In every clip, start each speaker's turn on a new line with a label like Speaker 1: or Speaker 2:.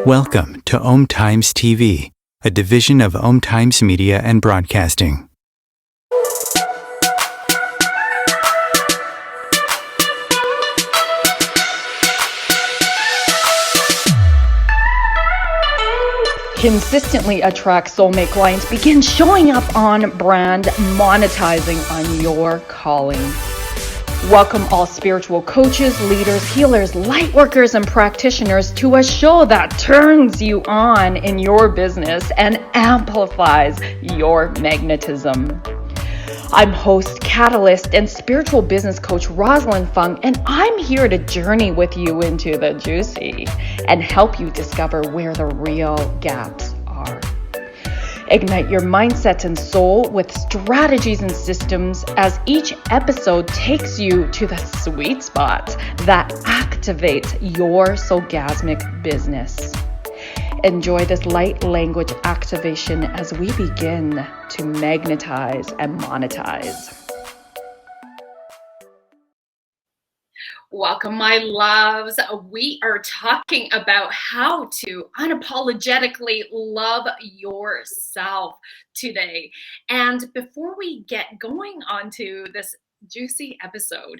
Speaker 1: Welcome to Om Times TV, a division of Om Times Media and Broadcasting.
Speaker 2: Consistently attract soulmate clients. Begin showing up on brand, monetizing on your calling. Welcome all spiritual coaches, leaders, healers, light workers, and practitioners to a show that turns you on in your business and amplifies your magnetism. I'm host, catalyst, and spiritual business coach Rosalind Fung, and I'm here to journey with you into the juicy and help you discover where the real gaps are. Ignite your mindset and soul with strategies and systems as each episode takes you to the sweet spot that activates your soulgasmic business. Enjoy this light language activation as we begin to magnetize and monetize. Welcome, my loves. We are talking about how to unapologetically love yourself today. And before we get going onto this juicy episode,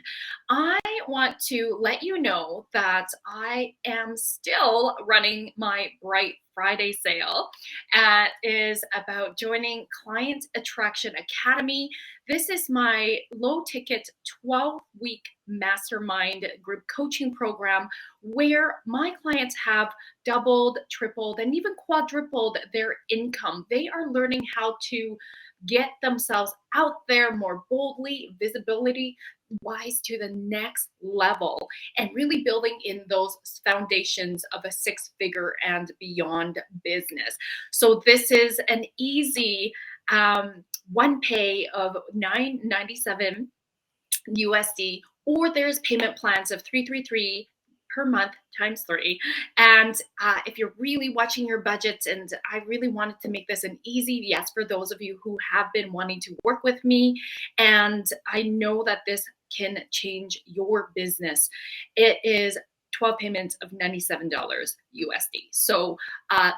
Speaker 2: I want to let you know that I am still running my Bright Friday sale. It is about joining Client Attraction Academy. This is my low ticket 12-week mastermind group coaching program where my clients have doubled, tripled, and even quadrupled their income. They are learning how to get themselves out there more boldly, visibility wise to the next level, and really building in those foundations of a six-figure and beyond business. So this is an easy one pay of $9.97 USD, or there's payment plans of $333 per month times 3. And if you're really watching your budgets, and I really wanted to make this an easy yes for those of you who have been wanting to work with me, and I know that this can change your business. It is 12 payments of $97 USD. So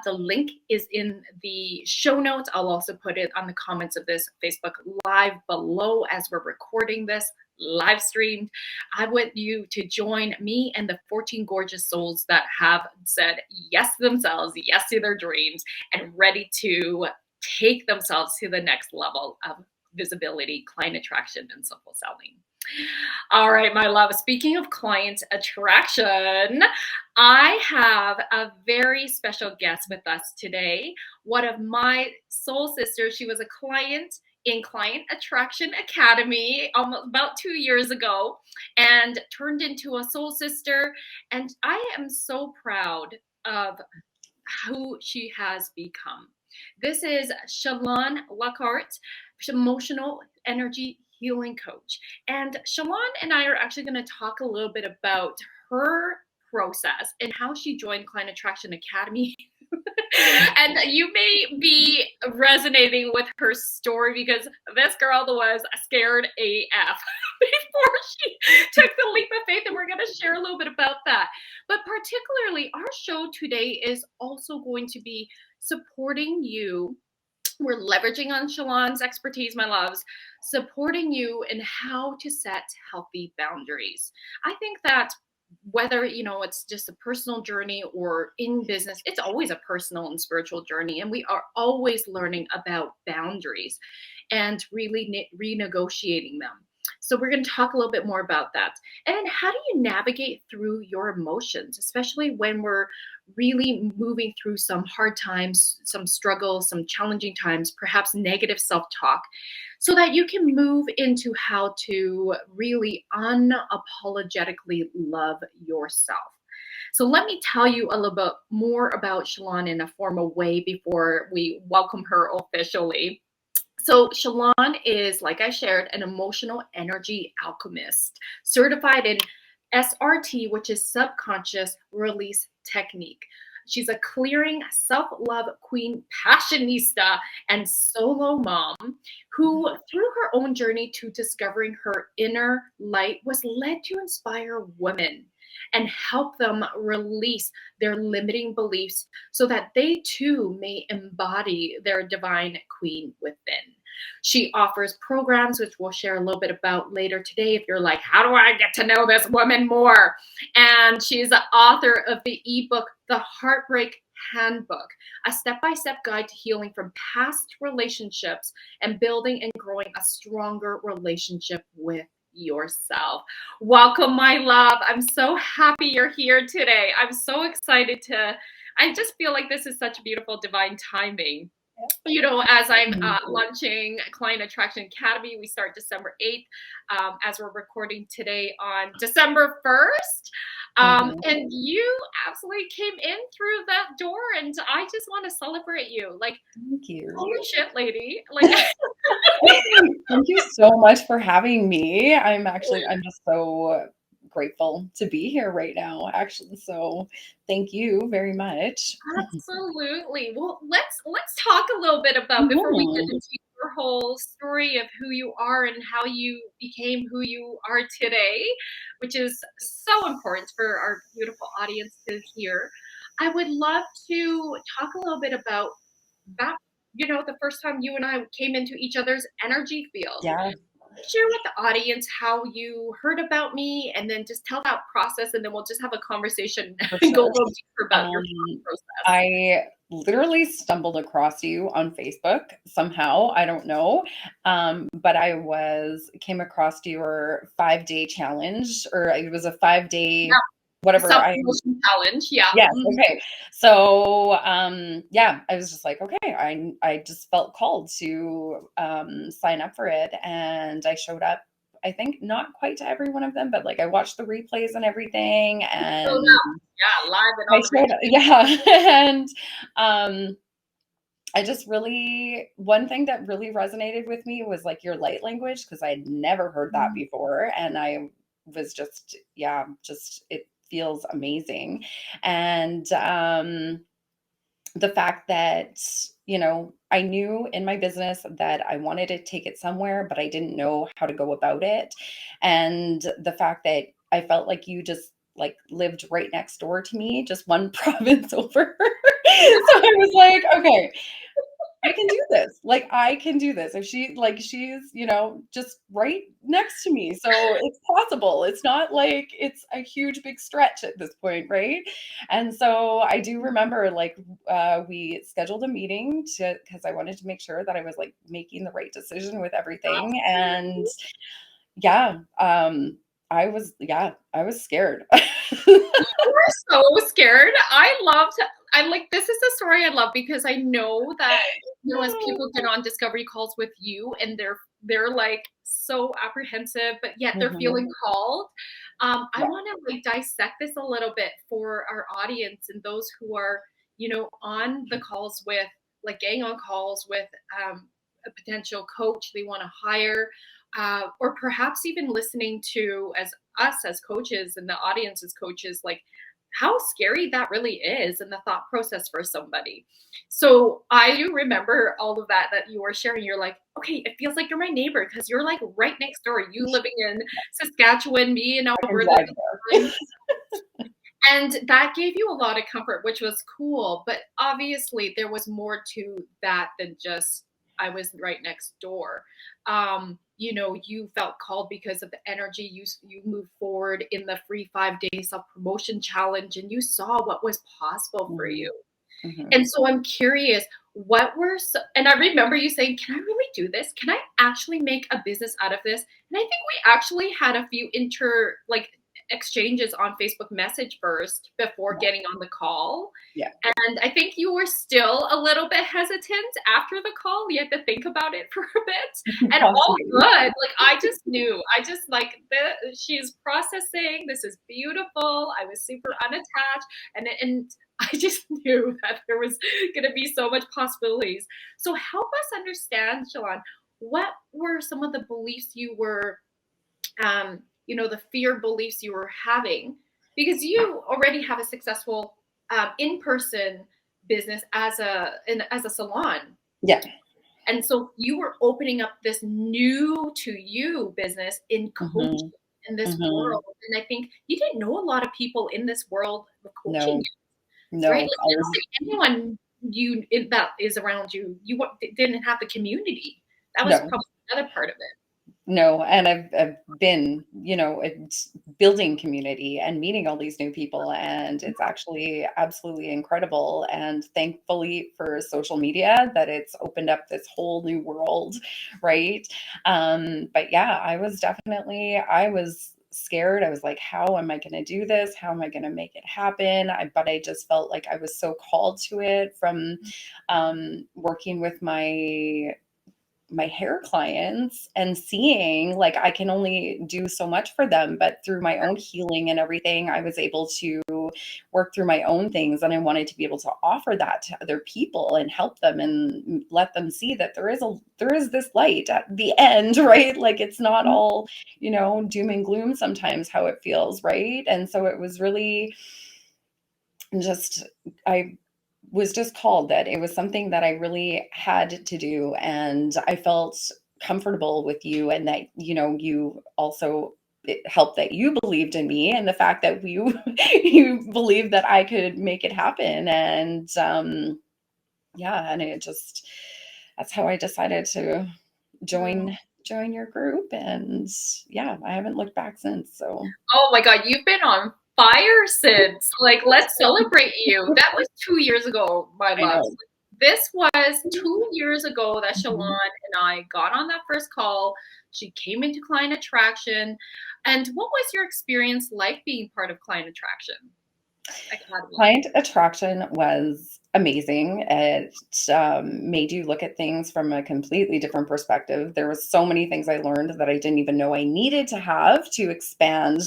Speaker 2: the link is in the show notes. I'll also put it on the comments of this Facebook Live below as we're recording this live streamed. I want you to join me and the 14 gorgeous souls that have said yes to themselves, yes to their dreams, and ready to take themselves to the next level of visibility, client attraction, and soulful selling. All right, my love. Speaking of client attraction, I have a very special guest with us today. One of my soul sisters. She was a client in Client Attraction Academy almost about 2 years ago and turned into a soul sister. And I am so proud of who she has become. This is Chelon Rieger, emotional energy healing coach. And Chelon and I are actually going to talk a little bit about her process and how she joined Client Attraction Academy. And you may be resonating with her story because this girl was scared AF before she took the leap of faith, and we're going to share a little bit about that. But particularly, our show today is also going to be supporting you. We're leveraging on Chelon's expertise, my loves, supporting you in how to set healthy boundaries. I think that whether, it's just a personal journey or in business, it's always a personal and spiritual journey. And we are always learning about boundaries and really renegotiating them. So we're going to talk a little bit more about that. And then how do you navigate through your emotions, especially when we're really moving through some hard times, some struggles, some challenging times, perhaps negative self-talk, so that you can move into how to really unapologetically love yourself. So let me tell you a little bit more about Chelon in a formal way before we welcome her officially. So Chelon is, like I shared, an emotional energy alchemist, certified in SRT, which is subconscious release technique. She's a clearing Self Love Queen Passionista and solo mom who, through her own journey to discovering her inner light, was led to inspire women and help them release their limiting beliefs so that they too may embody their divine queen within. She offers programs, which we'll share a little bit about later today if you're like, how do I get to know this woman more? And she's the author of the ebook, The HeartBreak Handbook, a step-by-step guide to healing from past relationships and building and growing a stronger relationship with yourself. Welcome, my love. I'm so happy you're here today. I'm so excited I just feel like this is such beautiful divine timing. You know, as I'm launching Client Attraction Academy, we start December 8th, as we're recording today on December 1st. And you absolutely came in through that door, and I just want to celebrate you. Like,
Speaker 3: thank you.
Speaker 2: Holy shit, lady. Like,
Speaker 3: thank you so much for having me. I'm just so grateful to be here right now, actually. So thank you very much.
Speaker 2: absolutely. Well, let's talk a little bit about, before we get into your whole story of who you are and how you became who you are today, which is so important for our beautiful audience to hear. I would love to talk a little bit about that, you know, the first time you and I came into each other's energy field.
Speaker 3: Yeah,
Speaker 2: Share with the audience how you heard about me, and then just tell that process, and then we'll just have a conversation
Speaker 3: for
Speaker 2: and go a
Speaker 3: sure.
Speaker 2: little deeper about your process.
Speaker 3: I literally stumbled across you on Facebook somehow. I don't know. But came across your 5-day challenge, or it was a 5-day, whatever.
Speaker 2: Self-promotion challenge. Yeah.
Speaker 3: Yes. Okay. So, yeah, I was just like, okay, I just felt called to sign up for it, and I showed up. I think not quite to every one of them, but like I watched the replays and everything, and
Speaker 2: Yeah, live and
Speaker 3: I
Speaker 2: on the
Speaker 3: showed up. Yeah, and I just really, one thing that really resonated with me was like your light language, because I had never heard that before, and I was just, yeah, just it feels amazing. And the fact that, you know, I knew in my business that I wanted to take it somewhere, but I didn't know how to go about it. And the fact that I felt like you just like lived right next door to me, just one province over. So I was like, okay, I can do this. Like, I can do this. If she's, you know, just right next to me. So it's possible. It's not like it's a huge, big stretch at this point. Right. And so I do remember like, we scheduled a meeting because I wanted to make sure that I was like making the right decision with everything. And yeah, I was scared.
Speaker 2: You were so scared. I'm like, this is the story I love, because I know that, you know, as people get on discovery calls with you and they're like so apprehensive, but yet they're feeling called. I want to like dissect this a little bit for our audience and those who are, you know, on the calls with, like getting on calls with a potential coach they want to hire, or perhaps even listening to as us as coaches and the audience as coaches, like how scary that really is and the thought process for somebody. So I do remember all of that you were sharing. You're like, okay, it feels like you're my neighbor because you're like right next door. You living in Saskatchewan, me in Alberta. And that gave you a lot of comfort, which was cool. But obviously there was more to that than just I was right next door. You know, you felt called because of the energy. You moved forward in the free 5-day self-promotion challenge, and you saw what was possible for you. And so I'm curious, and I remember you saying, can I really do this? Can I actually make a business out of this? And I think we actually had a few exchanges on Facebook message first before getting on the call.
Speaker 3: Yeah.
Speaker 2: And I think you were still a little bit hesitant after the call. You had to think about it for a bit. And all good. Like I just knew. She's processing. This is beautiful. I was super unattached. And I just knew that there was going to be so much possibilities. So help us understand, Chelon, what were some of the beliefs you were you know, the fear beliefs you were having, because you already have a successful in-person business as a salon.
Speaker 3: Yeah.
Speaker 2: And so you were opening up this new to you business in coaching. in this
Speaker 3: Mhm.
Speaker 2: world. And I think you didn't know a lot of people in this world of coaching,
Speaker 3: No,
Speaker 2: right?
Speaker 3: no,
Speaker 2: Like,
Speaker 3: I
Speaker 2: I don't
Speaker 3: was
Speaker 2: think anyone that is around you, didn't have the community. That was
Speaker 3: no.
Speaker 2: probably another part of it.
Speaker 3: No, and I've been, it's building community and meeting all these new people, and it's actually absolutely incredible. And thankfully for social media, that it's opened up this whole new world, right? But yeah, I was scared. I was like, how am I going to do this? How am I going to make it happen? But I just felt like I was so called to it from working with my hair clients and seeing like I can only do so much for them, but through my own healing and everything, I was able to work through my own things, and I wanted to be able to offer that to other people and help them and let them see that there is this light at the end, right? Like it's not all, doom and gloom sometimes how it feels, right? And so it was really just I was just called that it was something that I really had to do. And I felt comfortable with you, and that, you also, it helped that you believed in me, and the fact that you believed that I could make it happen. And yeah, and it just, that's how I decided to
Speaker 2: Mm.
Speaker 3: join your group. And yeah, I haven't looked back since. So
Speaker 2: Oh my God, you've been on fire since. Like, let's celebrate you. That was 2 years ago, my
Speaker 3: I
Speaker 2: loves.
Speaker 3: know.
Speaker 2: This was 2 years ago that Chelon
Speaker 3: Mhm.
Speaker 2: and I got on that first call. She came into Client Attraction. And what was your experience like being part of Client Attraction Academy?
Speaker 3: Client attraction was amazing. It made you look at things from a completely different perspective. There was so many things I learned that I didn't even know I needed to have to expand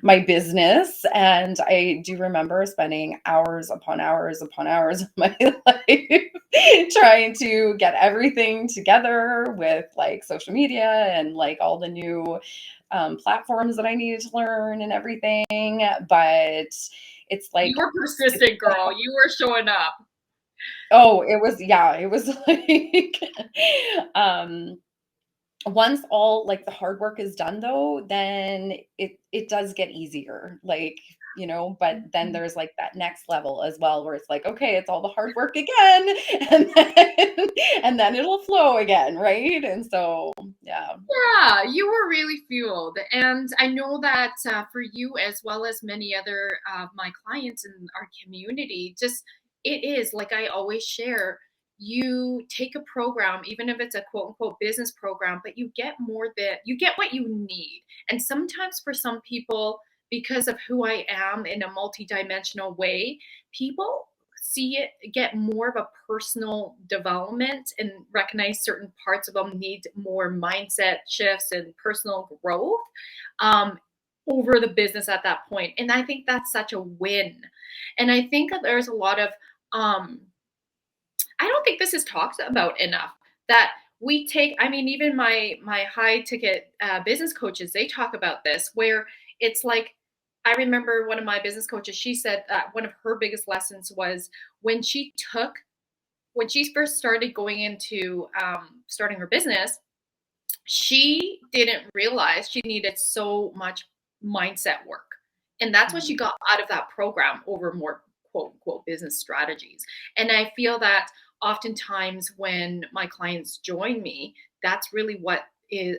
Speaker 3: my business. And I do remember spending hours upon hours upon hours of my life trying to get everything together with like social media and like all the new platforms that I needed to learn and everything. But it's
Speaker 2: You
Speaker 3: like,
Speaker 2: were persistent, girl. You were showing up.
Speaker 3: oh, it was, yeah, it was like, um, once all like the hard work is done though, then it does get easier. Like, but then
Speaker 2: Mhm.
Speaker 3: there's like that next level as well, where it's like, okay, it's all the hard work again, and then and then it'll flow again, right? And so, yeah.
Speaker 2: Yeah, you were really fueled. And I know that for you, as well as many other of my clients in our community, just it is like I always share. You take a program, even if it's a quote unquote business program, but you get what you need. And sometimes for some people, because of who I am in a multidimensional way, people see it get more of a personal development and recognize certain parts of them need more mindset shifts and personal growth um, over the business at that point. And I think that's such a win. And I think that there's a lot of um, I don't think this is talked about enough, that we take, I mean, even my high ticket business coaches, they talk about this, where it's like, I remember one of my business coaches, she said that one of her biggest lessons was when when she first started going into starting her business, she didn't realize she needed so much mindset work. And that's what she
Speaker 3: Mhm.
Speaker 2: got out of that program over more quote unquote business strategies. And I feel that oftentimes when my clients join me, that's really what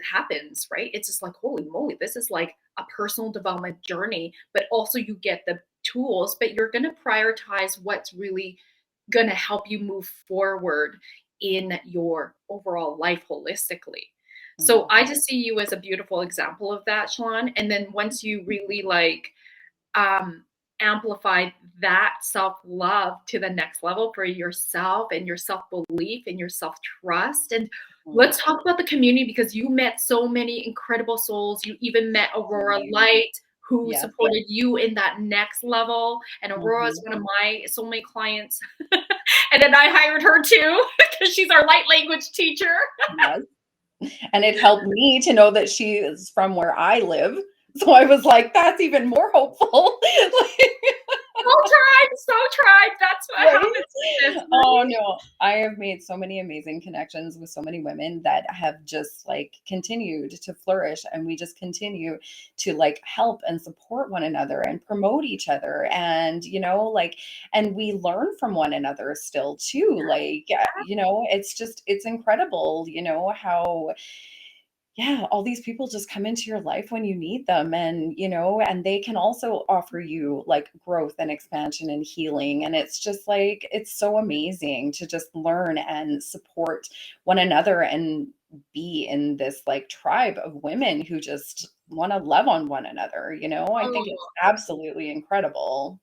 Speaker 2: happens, right? It's just like, holy moly, this is like a personal development journey, but also you get the tools, but you're going to prioritize what's really going to help you move forward in your overall life holistically. So
Speaker 3: Mhm.
Speaker 2: I just see you as a beautiful example of that, Shalon. And then once you really like um, amplify that self love to the next level for yourself and your self belief and your self trust. And
Speaker 3: Mhm.
Speaker 2: let's talk about the community, because you met so many incredible souls. You even met Aurora
Speaker 3: Amazing.
Speaker 2: Light, who
Speaker 3: Yes.
Speaker 2: supported you in that next level. And Aurora is
Speaker 3: Mhm.
Speaker 2: one of my soulmate clients. And then I hired her too, because she's our light language teacher.
Speaker 3: Yes. And it helped me to know that she is from where I live. So I was like, that's even more hopeful. Like,
Speaker 2: So tried. That's what
Speaker 3: Right?
Speaker 2: happens with this,
Speaker 3: Oh
Speaker 2: right?
Speaker 3: no, I have made so many amazing connections with so many women that have just like continued to flourish, and we just continue to like help and support one another and promote each other, and like, and we learn from one another still too, like, it's just, it's incredible, how, yeah, all these people just come into your life when you need them, and and they can also offer you like growth and expansion and healing, and it's just like, it's so amazing to just learn and support one another and be in this like tribe of women who just want to love on one another. I think it's
Speaker 2: Oh,
Speaker 3: absolutely incredible.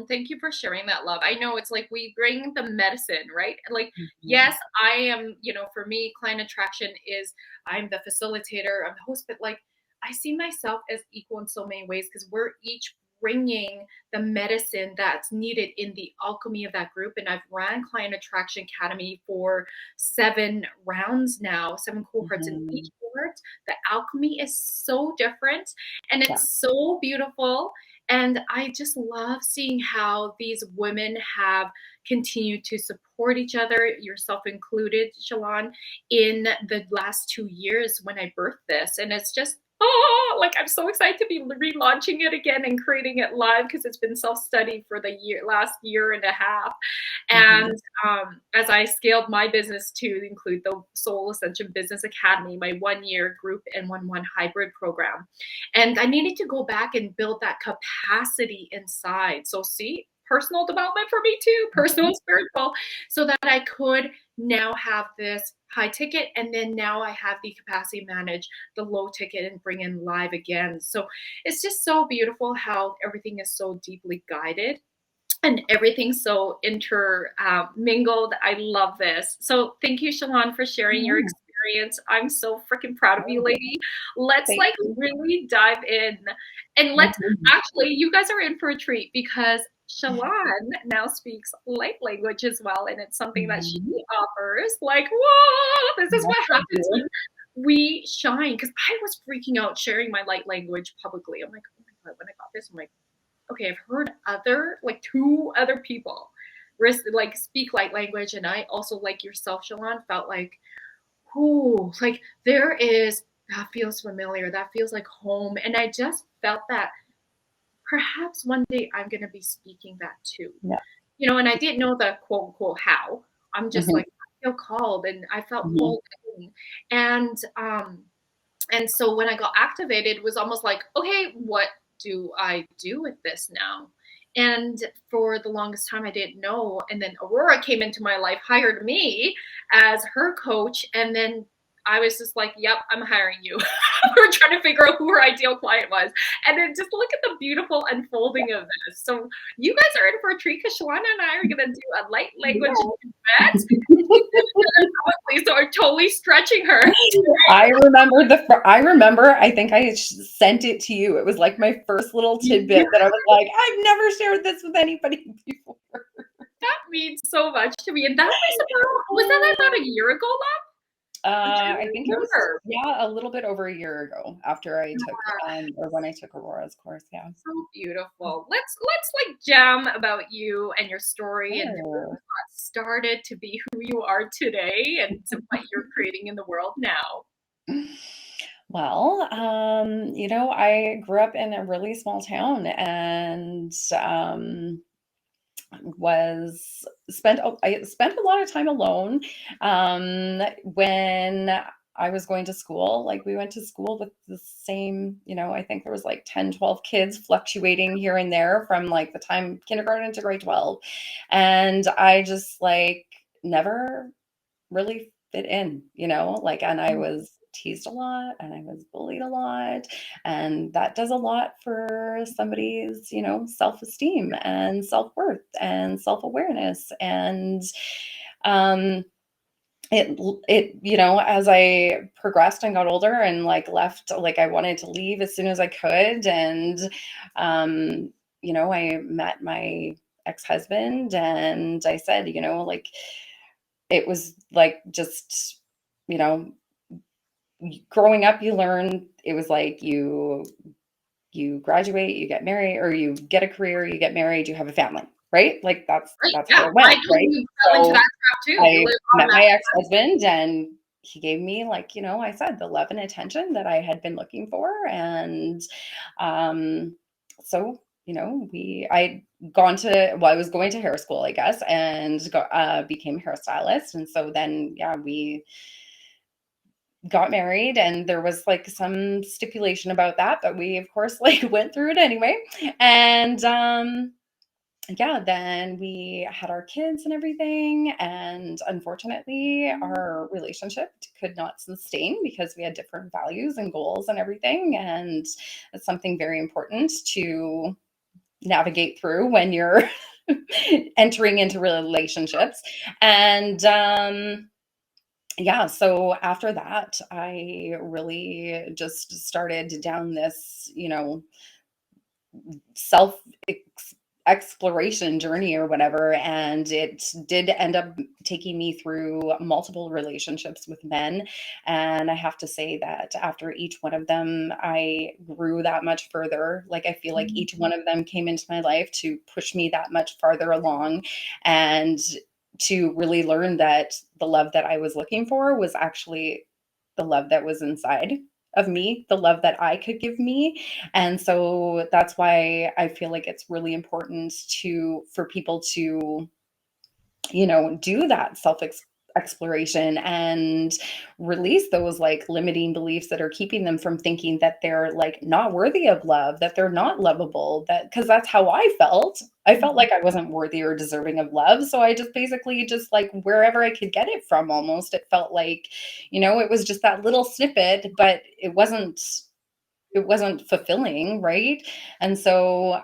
Speaker 2: thank you for sharing that, love. I know it's like we bring the medicine, right? Like,
Speaker 3: Mhm.
Speaker 2: yes, I am, for me, client attraction is I'm the facilitator, I'm the host, but like I see myself as equal in so many ways because we're each bringing the medicine that's needed in the alchemy of that group. And I've ran Client Attraction Academy for 7 rounds now, 7 cohorts, and each
Speaker 3: Mhm.
Speaker 2: cohort, the alchemy is so different and
Speaker 3: Yeah.
Speaker 2: it's so beautiful. And I just love seeing how these women have continued to support each other, yourself included, Chelon, in the last 2 years when I birthed this. And it's just, oh, like I'm so excited to be relaunching it again and creating it live because it's been self-study for the last year and a half. And
Speaker 3: Mhm.
Speaker 2: as I scaled my business to include the Soul Ascension Business Academy, my 1 year group and 1 hybrid program. And I needed to go back and build that capacity inside. So, see, personal development for me too, personal and spiritual, so that I could now have this high ticket. And then now I have the capacity to manage the low ticket and bring in live again. So it's just so beautiful how everything is so deeply guided and everything's so intermingled. I love this. So thank you, Chelon, for sharing your
Speaker 3: Yeah.
Speaker 2: experience. I'm so freaking proud of you,
Speaker 3: Oh,
Speaker 2: lady. Let's
Speaker 3: thank
Speaker 2: like
Speaker 3: you.
Speaker 2: really dive in. And let's
Speaker 3: Mhm.
Speaker 2: actually, you guys are in for a treat because Chelon now speaks light language as well. And it's something that she
Speaker 3: Mhm.
Speaker 2: offers. Like, whoa, this is
Speaker 3: Yes,
Speaker 2: what
Speaker 3: I
Speaker 2: happens
Speaker 3: do.
Speaker 2: when we shine. Because I was freaking out sharing my light language publicly. I'm like, oh my God, when I got this, I'm like, okay, I've heard other like 2 other people like speak light language, and I also like yourself, Chelon, felt like, whoo, like there is that feels familiar, that feels like home, and I just felt that perhaps one day I'm gonna be speaking that too,
Speaker 3: Yeah.
Speaker 2: and I didn't know the quote unquote how. I'm just
Speaker 3: Mhm.
Speaker 2: like I feel called, and I felt
Speaker 3: Mhm.
Speaker 2: pulled in, and so when I got activated, it was almost like, okay, what do I do with this now? And for the longest time, I didn't know. And then Aurora came into my life, hired me as her coach. And then I was just like, yep, I'm hiring you. We were trying to figure out who her ideal client was. And then just look at the beautiful unfolding of this. So you guys are in for a treat because Shawana and I are going to do a light language duet. So I'm totally stretching her.
Speaker 3: I remember, I think I sent it to you. It was like my first little tidbit that I was like, I've never shared this with anybody before.
Speaker 2: That means so much to me. And that was was that about a year ago, Mom? I'm trying
Speaker 3: I
Speaker 2: to
Speaker 3: think it was,
Speaker 2: remember.
Speaker 3: yeah, a little bit over a year ago after I took, or when I took Aurora's course. Yeah.
Speaker 2: So beautiful. Let's like jam about you and your story and where you
Speaker 3: Sure.
Speaker 2: got started to be who you are today and to what you're creating in the world now.
Speaker 3: Well, I grew up in a really small town, and was spent I spent a lot of time alone when I was going to school. Like, we went to school with the same, I think there was like 10, 12 kids fluctuating here and there from like the time kindergarten to grade 12. And I just like never really fit in, like, and I was teased a lot and I was bullied a lot. And that does a lot for somebody's, self-esteem and self-worth and self-awareness. And um as I progressed and got older and like left, like I wanted to leave as soon as I could. And I met my ex-husband, and I said, like, it was like just, you know, growing up, you learn, it was like you graduate, you get married, or you get a career, you get married, you have a family, right? Like that's
Speaker 2: Right.
Speaker 3: how
Speaker 2: Yeah.
Speaker 3: it went,
Speaker 2: I
Speaker 3: right?
Speaker 2: totally fell into
Speaker 3: So
Speaker 2: that trap too. You
Speaker 3: I
Speaker 2: live on
Speaker 3: met
Speaker 2: that.
Speaker 3: my ex-husband, and he gave me, like, I said, the love and attention that I had been looking for. And so, I was going to hair school, I guess, and became a hairstylist. And so then, yeah, we got married, and there was like some stipulation about that, but we of course like went through it anyway. And yeah, then we had our kids and everything. And unfortunately, our relationship could not sustain because we had different values and goals and everything. And it's something very important to navigate through when you're entering into relationships. And yeah, so after that, I really just started down this, self exploration journey or whatever. And it did end up taking me through multiple relationships with men. And I have to say that after each one of them, I grew that much further. Like, I feel like each one of them came into my life to push me that much farther along, and to really learn that the love that I was looking for was actually the love that was inside of me, the love that I could give me. And so that's why I feel like it's really important for people to, do that self exploration and release those like limiting beliefs that are keeping them from thinking that they're like not worthy of love, that they're not lovable, that because that's how I felt. I felt like I wasn't worthy or deserving of love. So I just basically just like wherever I could get it from, almost, it felt like, it was just that little snippet, but it wasn't fulfilling, right? And so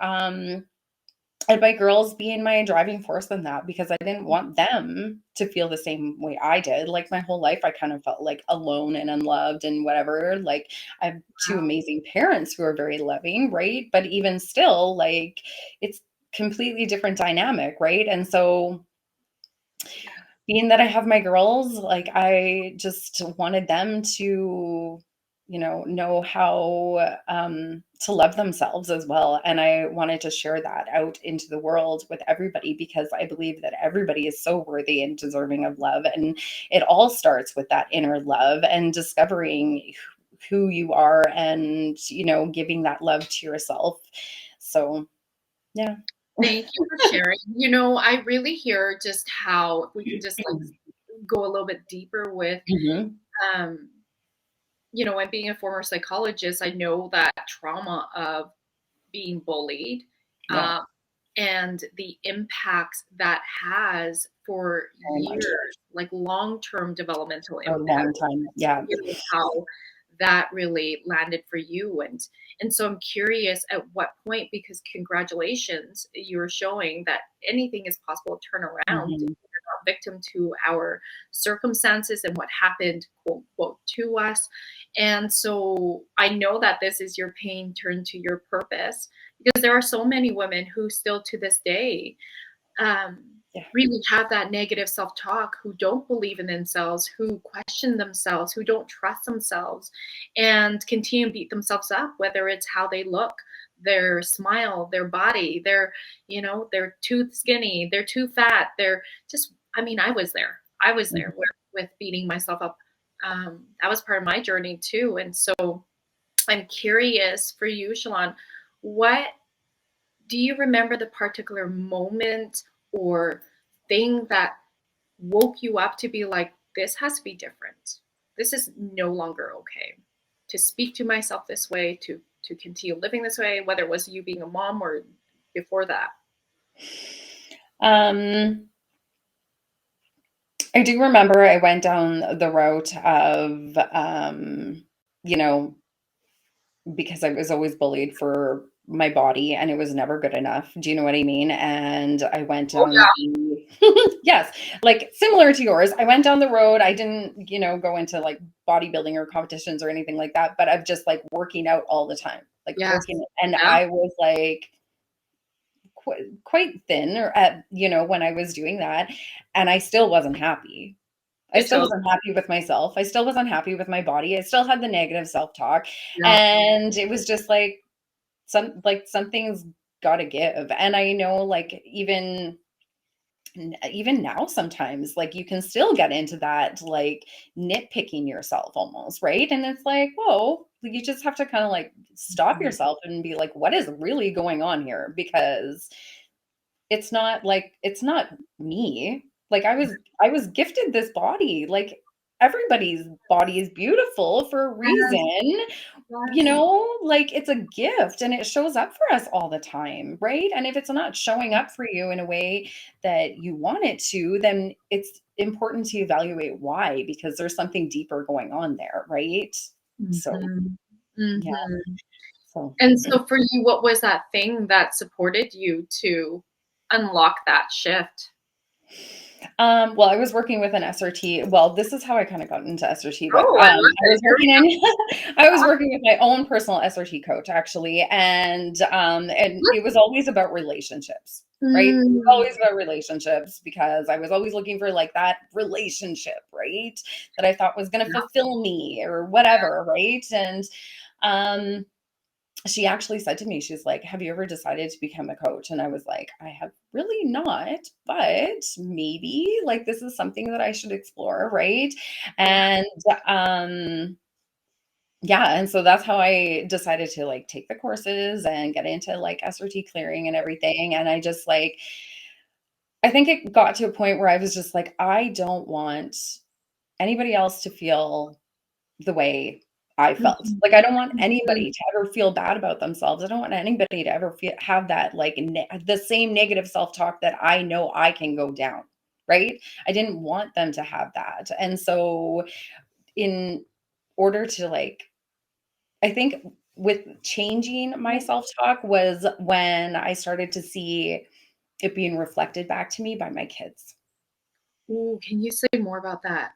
Speaker 3: and my girls being my driving force in that, because I didn't want them to feel the same way I did. Like, my whole life I kind of felt like alone and unloved and whatever. Like, I have two amazing parents who are very loving, right? But even still, like, it's completely different dynamic, right? And so being that I have my girls, like, I just wanted them to, know how to love themselves as well. And I wanted to share that out into the world with everybody, because I believe that everybody is so worthy and deserving of love. And it all starts with that inner love and discovering who you are, and, giving that love to yourself. So, yeah.
Speaker 2: Thank you for sharing. I really hear just how, if we can just like go a little bit deeper with,
Speaker 3: Mhm.
Speaker 2: um, and being a former psychologist, I know that trauma of being bullied,
Speaker 3: Yeah,
Speaker 2: um, and the impacts that has for
Speaker 3: very much.
Speaker 2: years, like long-term developmental
Speaker 3: For a
Speaker 2: impact.
Speaker 3: long time. Yeah.
Speaker 2: How that really landed for you, and so I'm curious at what point, because congratulations, you're showing that anything is possible to turn around. We're
Speaker 3: Mhm.
Speaker 2: not victim to our circumstances and what happened, quote quote, to us. And so I know that this is your pain turned to your purpose, because there are so many women who still to this day, um,
Speaker 3: Yeah.
Speaker 2: really have that negative self-talk, who don't believe in themselves, who question themselves, who don't trust themselves, and continue to beat themselves up, whether it's how they look, their smile, their body, they're too skinny, they're too fat, they're just, I mean, I was there with beating myself up. That was part of my journey too. And so I'm curious for you, Chelon, what do you remember, the particular moment or thing that woke you up to be like, this has to be different? This is no longer okay to speak to myself this way, to continue living this way, whether it was you being a mom or before that.
Speaker 3: Um, I do remember I went down the route of, you know, because I was always bullied for my body and it was never good enough. Do you know what I mean? And I went
Speaker 2: Oh
Speaker 3: down the yes, like similar to yours. I went down the road. I didn't, go into like bodybuilding or competitions or anything like that, but I'm just like working out all the time, like
Speaker 2: yeah. Yes.
Speaker 3: working. And
Speaker 2: Yeah.
Speaker 3: I was like quite thin, or at, when I was doing that, and I still wasn't happy. I still
Speaker 2: So
Speaker 3: wasn't happy with myself. I still wasn't happy with my body. I still had the negative self-talk.
Speaker 2: yeah.
Speaker 3: And it was just like, something's got to give. And I know, like, even now sometimes, like, you can still get into that, like, nitpicking yourself almost, right? And it's like, whoa, you just have to kind of like stop yourself and be like, what is really going on here? Because it's not me. Like, I was gifted this body. Like, everybody's body is beautiful for a
Speaker 2: Yes,
Speaker 3: reason,
Speaker 2: yes.
Speaker 3: like, it's a gift and it shows up for us all the time, right? And if it's not showing up for you in a way that you want it to, then it's important to evaluate why, because there's something deeper going on there, right? So,
Speaker 2: Mhm.
Speaker 3: yeah.
Speaker 2: Mhm.
Speaker 3: So,
Speaker 2: And so for you, what was that thing that supported you to unlock that shift?
Speaker 3: well, I was working with an SRT. Well, this is how I kind of got into SRT, but
Speaker 2: Oh, I love
Speaker 3: I was
Speaker 2: it. Here
Speaker 3: working
Speaker 2: we
Speaker 3: in I was working with my own personal SRT coach, actually, and it was always about relationships,
Speaker 2: go.
Speaker 3: right? It was
Speaker 2: Mm,
Speaker 3: always about relationships, because I was always looking for, like, that relationship, right? That I thought was going to
Speaker 2: yeah.
Speaker 3: fulfill me or whatever, right? And um she actually said to me, she's like, "Have you ever decided to become a coach?" And I was like, "I have really not, but maybe, like, this is something that I should explore," right?
Speaker 2: Yeah.
Speaker 3: And um yeah, and so that's how I decided to, like, take the courses and get into, like, SRT clearing and everything. And I just, like, I think it got to a point where I was just like, I don't want anybody else to feel the way I felt.
Speaker 2: Mhm,
Speaker 3: Like, I don't want
Speaker 2: mhm.
Speaker 3: anybody to ever feel bad about themselves. I don't want anybody to ever have that, like, the same negative self-talk that I know I can go down, right? I didn't want them to have that. And so, in order to, like, I think with changing my self-talk was when I started to see it being reflected back to me by my kids,
Speaker 2: Ooh, can you say more about that?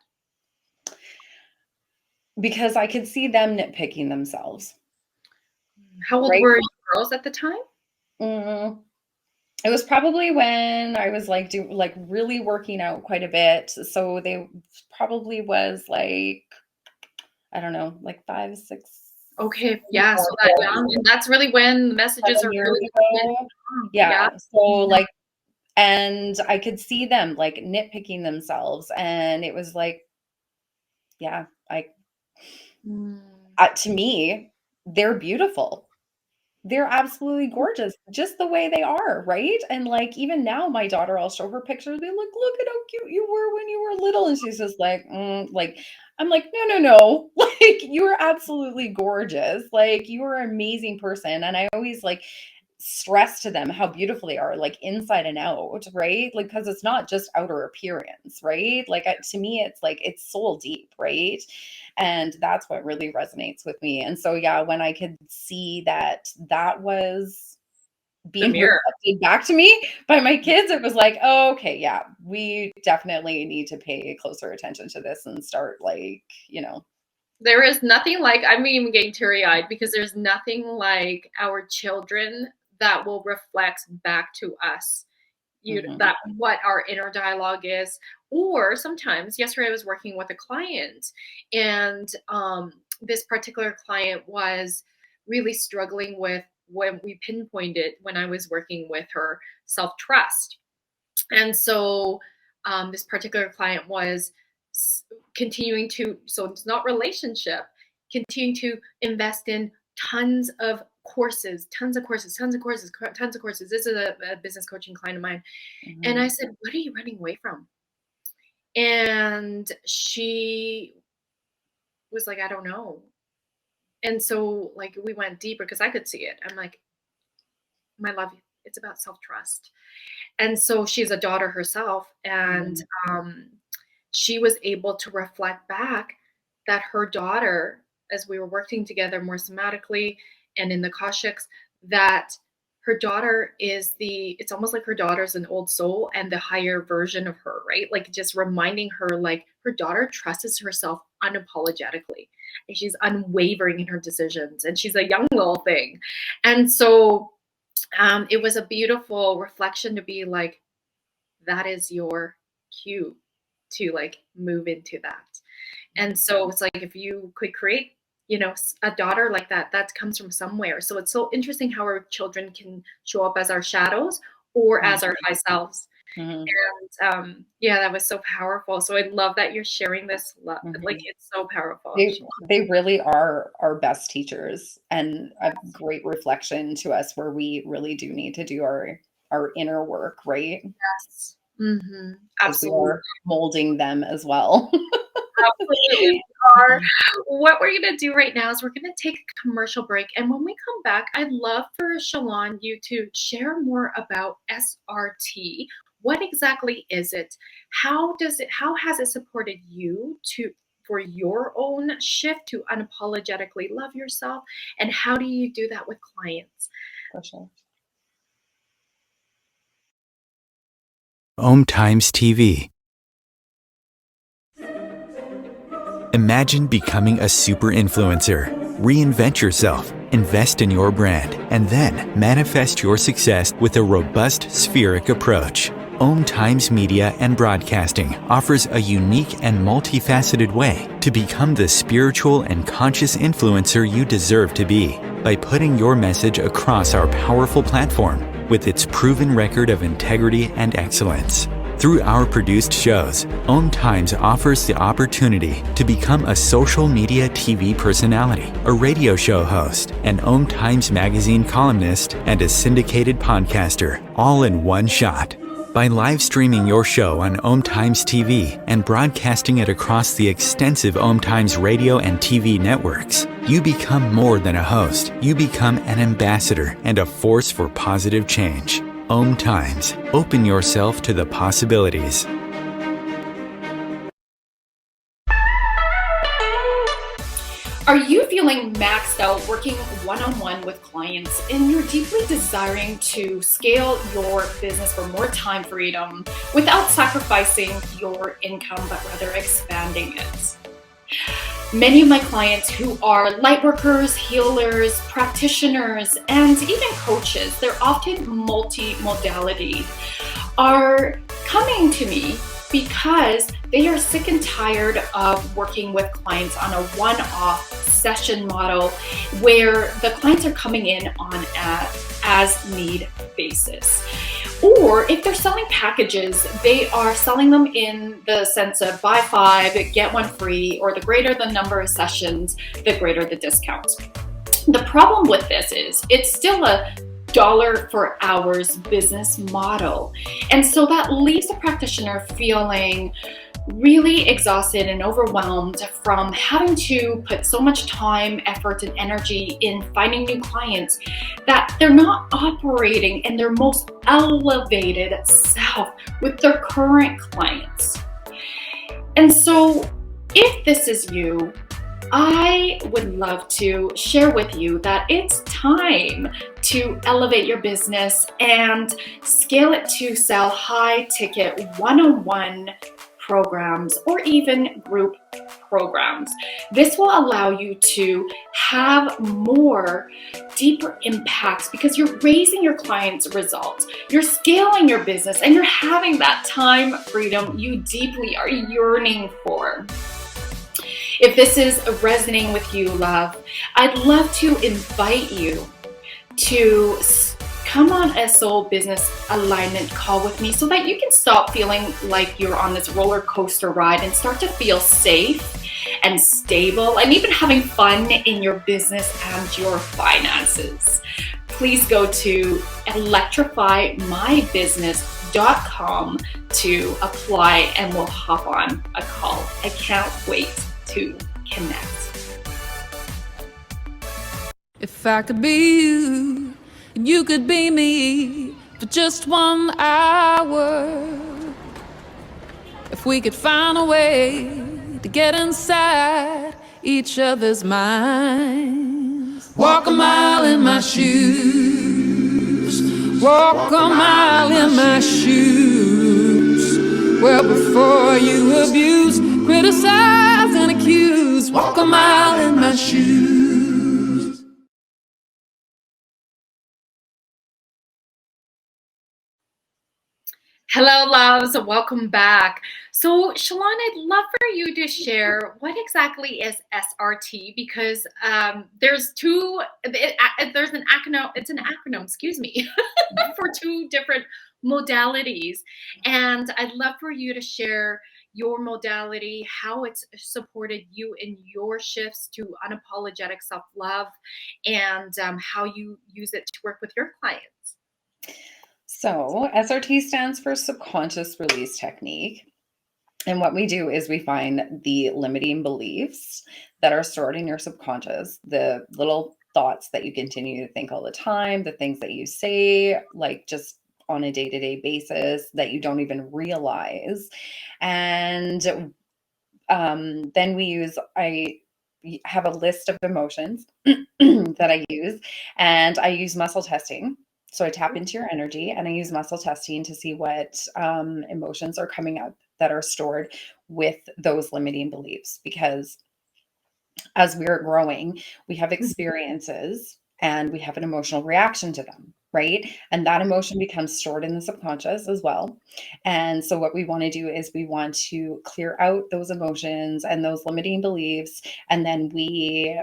Speaker 3: because I could see them nitpicking themselves,
Speaker 2: How old
Speaker 3: right?
Speaker 2: were you girls at the time?
Speaker 3: Mm. It was probably when I was, like, really working out quite a bit. So they probably was, like, I don't know, like 5, 6,
Speaker 2: Okay,
Speaker 3: 7
Speaker 2: yeah, so
Speaker 3: or
Speaker 2: that young, and that's really when the messages
Speaker 3: 7
Speaker 2: are
Speaker 3: years
Speaker 2: really coming in
Speaker 3: ago.
Speaker 2: strong. Yeah.
Speaker 3: Yeah. So,
Speaker 2: Yeah.
Speaker 3: like, and I could see them, like, nitpicking themselves, and it was like, yeah,
Speaker 2: Mm.
Speaker 3: to me, they're beautiful. They're absolutely gorgeous, just the way they are, right? And, like, even now, my daughter, I'll show her pictures, be like, "Look at how cute you were when you were little," and she's just like, like, I'm like, "No, no, no, like, you are absolutely gorgeous, like, you are an amazing person." And I always, like, stress to them how beautiful they are, like, inside and out, right? Like, because it's not just outer appearance, right? Like, to me, it's like, it's soul deep, right? And that's what really resonates with me. And so, yeah, when I could see that that was
Speaker 2: The
Speaker 3: being
Speaker 2: mirror.
Speaker 3: reflected back to me by my kids, it was like, oh, okay, yeah, we definitely need to pay closer attention to this and start, like,
Speaker 2: There is nothing like, I'm even getting teary-eyed because there's nothing like our children that will reflect back to us.
Speaker 3: mhm,
Speaker 2: That what our inner dialogue is. Or sometimes, yesterday I was working with a client, and this particular client was really struggling with when we pinpointed when I was working with her self-trust. And so this particular client was continuing to, so it's not relationship, continue to invest in tons of courses, tons of courses, tons of courses, tons of courses. This is a business coaching client of mine. And I
Speaker 3: mhm,
Speaker 2: said, what are you running away from? And she was like, I don't know. And so, like, we went deeper because I could see it. I'm like, my love, it's about self trust. And so she's a daughter herself. And
Speaker 3: mhm,
Speaker 2: um, she was able to reflect back that her daughter, as we were working together more somatically and in the Kashiks, that her daughter is it's almost like her daughter's an old soul and the higher version of her, right? Like, just reminding her, like, her daughter trusts herself unapologetically, and she's unwavering in her decisions, and she's a young little thing. And so it was a beautiful reflection to be like, that is your cue to, like, move into that. And so it's like, if you could create a daughter like that comes from somewhere. So it's so interesting how our children can show up as our shadows or as our high selves.
Speaker 3: Mhm.
Speaker 2: And yeah, that was so powerful. So I love that you're sharing this. Like,
Speaker 3: Mhm.
Speaker 2: it's so powerful.
Speaker 3: They really are our best teachers and a great reflection to us where we really do need to do our inner work, right?
Speaker 2: Yes. Mm-hmm.
Speaker 3: Because we
Speaker 2: Absolutely.
Speaker 3: are molding them as well.
Speaker 2: Absolutely. We are.
Speaker 3: Mhm.
Speaker 2: What we're going to do right now is we're going to take a commercial break. And when we come back, I'd love for Chelon, you to share more about SRT. What exactly is it? How has it supported you for your own shift to unapologetically love yourself? And how do you do that with clients?
Speaker 3: For sure.
Speaker 1: Om Times TV. Imagine becoming a super influencer. Reinvent yourself, invest in your brand, and then manifest your success with a robust spheric approach. Om Times Media and Broadcasting offers a unique and multifaceted way to become the spiritual and conscious influencer you deserve to be by putting your message across our powerful platform with its proven record of integrity and excellence. Through our produced shows, Om Times offers the opportunity to become a social media TV personality, a radio show host, an Om Times magazine columnist, and a syndicated podcaster, all in one shot. By live streaming your show on Om Times TV and broadcasting it across the extensive Om Times radio and TV networks, you become more than a host. You become an ambassador and a force for positive change. Om Times. Open yourself to the possibilities.
Speaker 2: Are you feeling maxed out working one-on-one with clients and you're deeply desiring to scale your business for more time freedom without sacrificing your income, but rather expanding it? Many of my clients who are light workers, healers, practitioners, and even coaches, they're often multi-modality, are coming to me because they are sick and tired of working with clients on a one-off session model where the clients are coming in on an as-need basis. Or if they're selling packages, they are selling them in the sense of buy 5, get 1 free, or the greater the number of sessions, the greater the discount. The problem with this is it's still a dollar for hours business model. And so that leaves the practitioner feeling really exhausted and overwhelmed from having to put so much time, effort, and energy in finding new clients that they're not operating in their most elevated self with their current clients. And so if this is you, I would love to share with you that it's time to elevate your business and scale it to sell high ticket one-on-one programs or even group programs. This will allow you to have more deeper impacts because you're raising your clients' results, you're scaling your business, and you're having that time freedom you deeply are yearning for. If this is resonating with you, love, I'd love to invite you to come on a soul business alignment call with me so that you can stop feeling like you're on this roller coaster ride and start to feel safe and stable and even having fun in your business and your finances. Please go to electrifymybusiness.com to apply and we'll hop on a call. I can't wait to connect.
Speaker 4: If I could be you, and you could be me for just 1 hour. If we could find a way to get inside each other's minds. Walk a mile in my shoes. Walk a mile in my shoes. Well, before you abuse, criticize and accuse. Walk a mile in my shoes.
Speaker 2: Hello, loves. Welcome back. So, Chelon, I'd love for you to share what exactly is SRT because there's there's an acronym. It's an acronym. Excuse me, for two different modalities, and I'd love for you to share your modality, how it's supported you in your shifts to unapologetic self-love, and how you use it to work with your clients.
Speaker 3: So SRT stands for subconscious release technique. And what we do is we find the limiting beliefs that are stored in your subconscious, the little thoughts that you continue to think all the time, the things that you say, like just on a day-to-day basis that you don't even realize. And then I have a list of emotions that I use, and I use muscle testing. So I tap into your energy and I use muscle testing to see what emotions are coming up that are stored with those limiting beliefs. Because as we're growing, we have experiences and we have an emotional reaction to them, right? And that emotion becomes stored in the subconscious as well. And so, what we want to do is we want to clear out those emotions and those limiting beliefs. And then we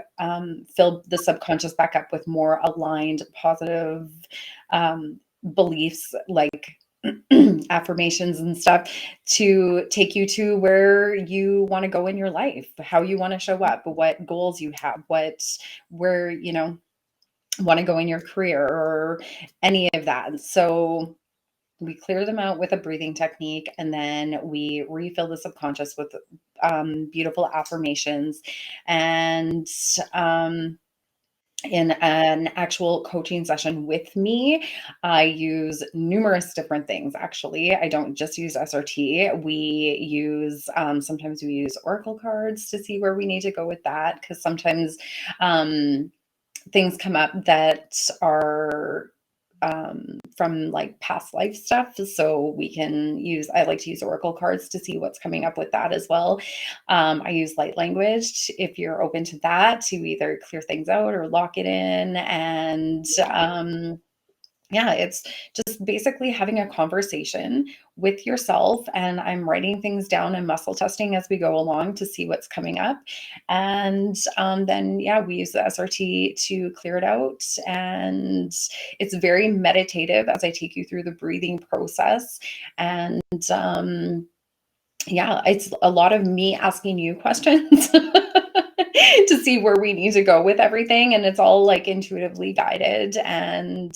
Speaker 3: fill the subconscious back up with more aligned, positive beliefs, like affirmations and stuff, to take you to where you want to go in your life, how you want to show up, what goals you have, where want to go in your career or any of that. So we clear them out with a breathing technique, and then we refill the subconscious with beautiful affirmations. And in an actual coaching session with me, I use numerous different things. Actually, I don't just use SRT. We use, sometimes we use oracle cards to see where we need to go with that, because sometimes things come up that are from like past life stuff. So I like to use oracle cards to see what's coming up with that as well. I use light language if you're open to that, to either clear things out or lock it in. And yeah, it's just basically having a conversation with yourself. And I'm writing things down and muscle testing as we go along to see what's coming up. And then, yeah, we use the SRT to clear it out. And it's very meditative as I take you through the breathing process. And yeah, it's a lot of me asking you questions to see where we need to go with everything. And it's all like intuitively guided. And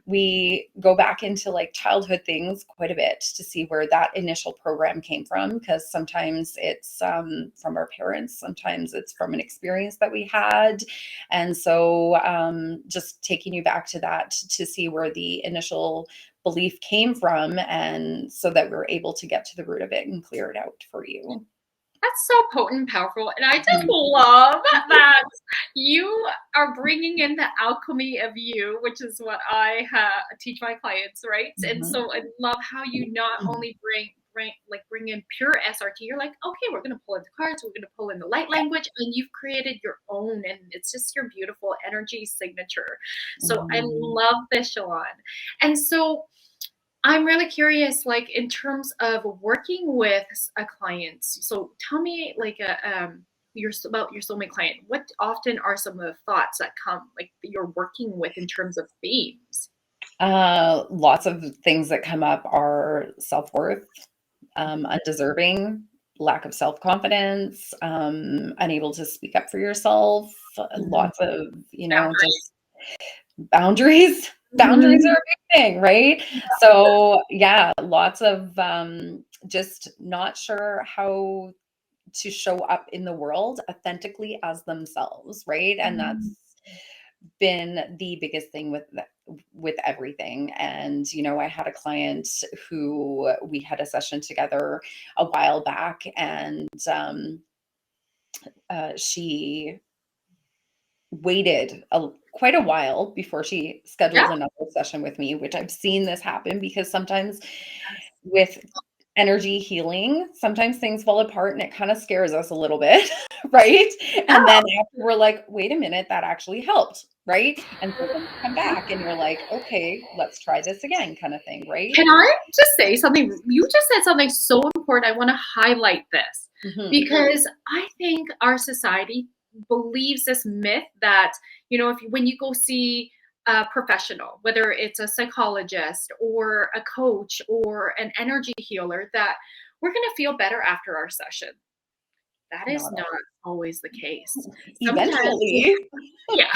Speaker 3: we go back into like childhood things quite a bit to see where that initial program came from, because sometimes it's from our parents, sometimes it's from an experience that we had. And so just taking you back to that to see where the initial belief came from, and so that we're able to get to the root of it and clear it out for you.
Speaker 2: That's so potent and powerful. And I just love that you are bringing in the alchemy of you, which is what I teach my clients, right? And so I love how you not only bring in pure SRT, you're like, okay, we're going to pull in the cards, we're going to pull in the light language, and you've created your own, and it's just your beautiful energy signature. So I love this, Chelon. And so I'm really curious, like in terms of working with a client. So tell me, like, about your soulmate client. What often are some of the thoughts that come, like, that you're working with in terms of themes?
Speaker 3: Lots of things that come up are self-worth, undeserving, lack of self-confidence, unable to speak up for yourself, lots of, just boundaries. Boundaries are a big thing, right? So yeah, lots of just not sure how to show up in the world authentically as themselves, right? And that's been the biggest thing with everything. And I had a client who we had a session together a while back, and she waited quite a while before she scheduled another session with me, which I've seen this happen, because sometimes with energy healing, sometimes things fall apart and it kind of scares us a little bit, right? And then after we're like, wait a minute, that actually helped, right? And so then you come back and you're like, okay, let's try this again, kind of thing, right?
Speaker 2: Can I just say something? You just said something so important. I want to highlight this because I think our society believes this myth that, when you go see a professional, whether it's a psychologist or a coach or an energy healer, that we're going to feel better after our session. That is not always the case.
Speaker 3: Eventually.
Speaker 2: Yeah.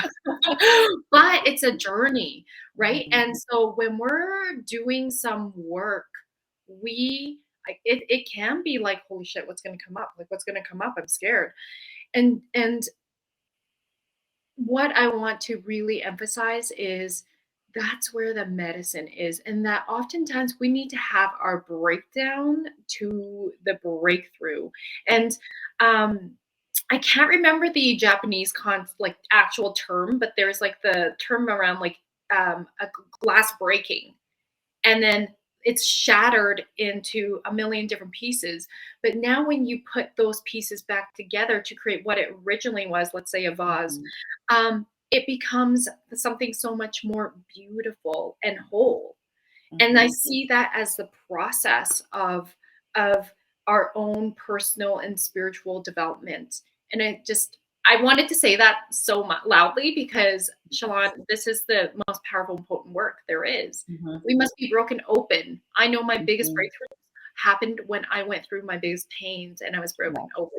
Speaker 2: But it's a journey, right? And so when we're doing some work, it can be like, holy shit, what's going to come up? Like, what's going to come up? I'm scared. And what I want to really emphasize is that's where the medicine is, and that oftentimes we need to have our breakdown to the breakthrough. And I can't remember the Japanese actual term, but there's like the term around like a glass breaking, and then it's shattered into a million different pieces. But now when you put those pieces back together to create what it originally was, let's say a vase, it becomes something so much more beautiful and whole. And I see that as the process of our own personal and spiritual development. And I wanted to say that so loudly because, Chelon, this is the most powerful and potent work there is. We must be broken open. I know my biggest breakthrough happened when I went through my biggest pains and I was broken open.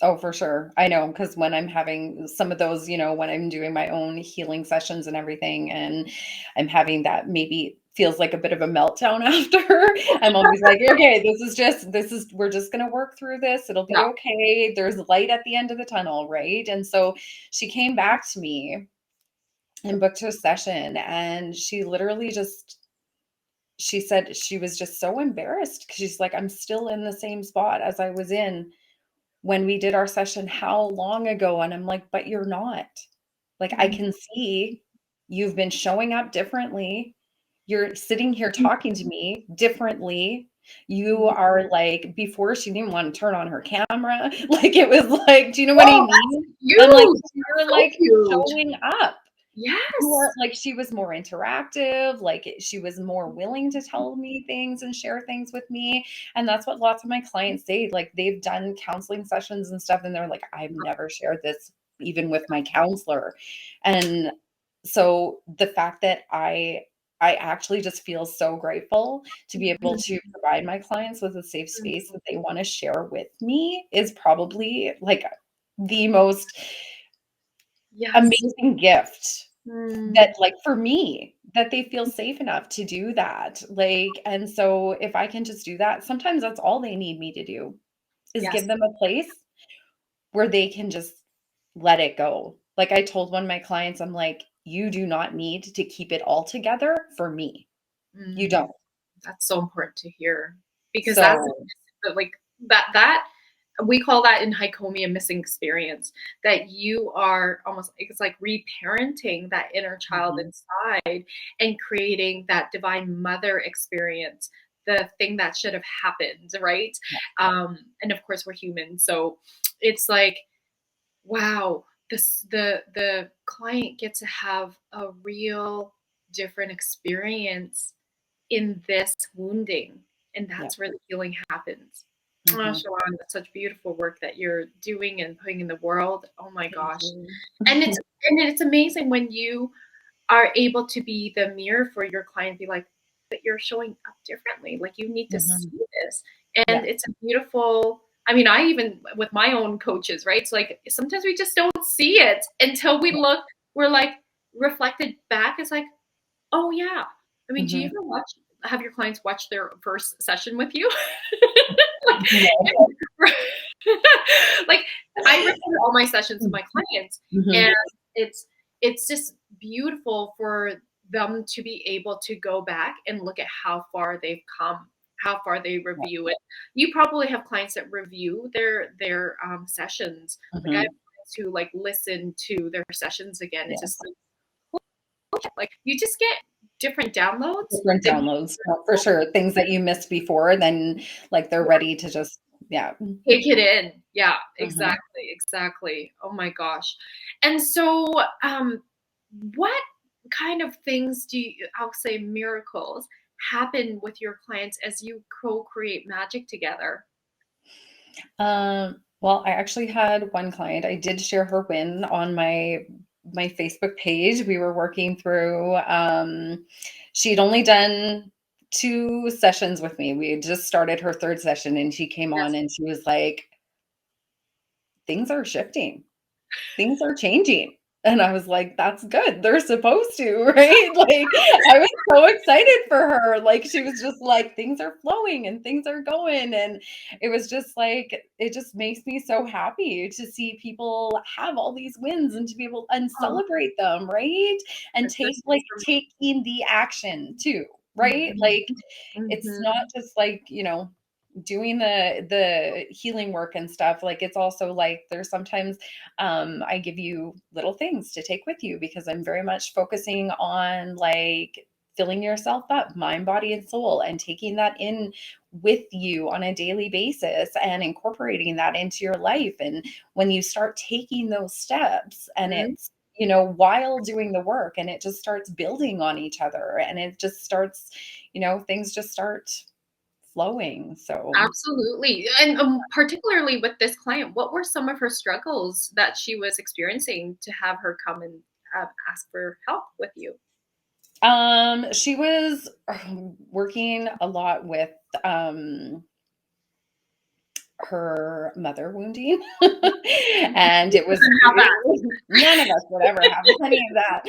Speaker 3: Oh, for sure. I know, because when I'm having some of those, when I'm doing my own healing sessions and everything, and I'm having that maybe feels like a bit of a meltdown after, I'm always like, okay, we're just going to work through this. It'll be okay. There's light at the end of the tunnel, right? And so she came back to me and booked her session, and she literally she said she was just so embarrassed because she's like, I'm still in the same spot as I was in when we did our session how long ago? And I'm like, but you're not. Like, I can see you've been showing up differently. You're sitting here talking to me differently. You are like, before she didn't want to turn on her camera. Like, it was like, do you know what I mean? And like, you're like showing up.
Speaker 2: Yes.
Speaker 3: Like, she was more interactive, like she was more willing to tell me things and share things with me. And that's what lots of my clients say. Like, they've done counseling sessions and stuff, and they're like, I've never shared this even with my counselor. And so the fact that I actually just feel so grateful to be able to provide my clients with a safe space that they want to share with me is probably like the most amazing gift that, like, for me, that they feel safe enough to do that. Like, and so if I can just do that, sometimes that's all they need me to do is give them a place where they can just let it go. Like, I told one of my clients, I'm like, you do not need to keep it all together for me. You don't.
Speaker 2: That's so important to hear, because that's like that we call that in Haikomi a missing experience, that you are almost, it's like reparenting that inner child inside and creating that divine mother experience, the thing that should have happened, right? And of course we're human, so it's like, wow, the client gets to have a real different experience in this wounding, and that's where the healing happens. Oh, Chelon, that's such beautiful work that you're doing and putting in the world. Oh my gosh. And it's amazing when you are able to be the mirror for your client, be like, but you're showing up differently. Like, you need to see this. And it's a beautiful, I mean, I even with my own coaches, right? It's like, sometimes we just don't see it until we're like reflected back. It's like, oh yeah. I mean, do you ever have your clients watch their first session with you? Like, I record all my sessions with my clients, and it's just beautiful for them to be able to go back and look at how far they've come, how far they review it. You probably have clients that review their sessions. Like, I have clients who like listen to their sessions again. It's just like you just get different downloads.
Speaker 3: Different downloads, for sure. Things that you missed before, then like they're ready to just, yeah.
Speaker 2: Take it in. Yeah,
Speaker 3: Mhm.
Speaker 2: exactly. Oh my gosh. And so, what kind of things do you, I'll say miracles, happen with your clients as you co-create magic together?
Speaker 3: Well, I actually had one client. I did share her win on my Facebook page. We were working through, she'd only done 2 sessions with me. We had just started her 3rd session and she came
Speaker 2: Yes.
Speaker 3: on and she was like, things are shifting. Things are changing. And I was like, that's good. They're supposed to, right? Like, I was so excited for her. Like, she was just like, things are flowing and things are going. And it was just like, it just makes me so happy to see people have all these wins and to be able and
Speaker 2: Oh,
Speaker 3: celebrate them, right? And
Speaker 2: this
Speaker 3: take,
Speaker 2: is
Speaker 3: like, taking the action too, right?
Speaker 2: Mhm,
Speaker 3: Like, it's
Speaker 2: mhm.
Speaker 3: not just like, doing the healing work and stuff. Like, it's also like there's sometimes I give you little things to take with you because I'm very much focusing on like filling yourself up, mind, body, and soul, and taking that in with you on a daily basis and incorporating that into your life. And when you start taking those steps and
Speaker 2: Mhm.
Speaker 3: it's, while doing the work, and it just starts building on each other, and it just starts, things just start flowing. So,
Speaker 2: Absolutely. And particularly with this client, what were some of her struggles that she was experiencing to have her come and ask for help with you?
Speaker 3: she was working a lot with her mother wounding, and it was,
Speaker 2: Have that.
Speaker 3: none of us would ever have any of that.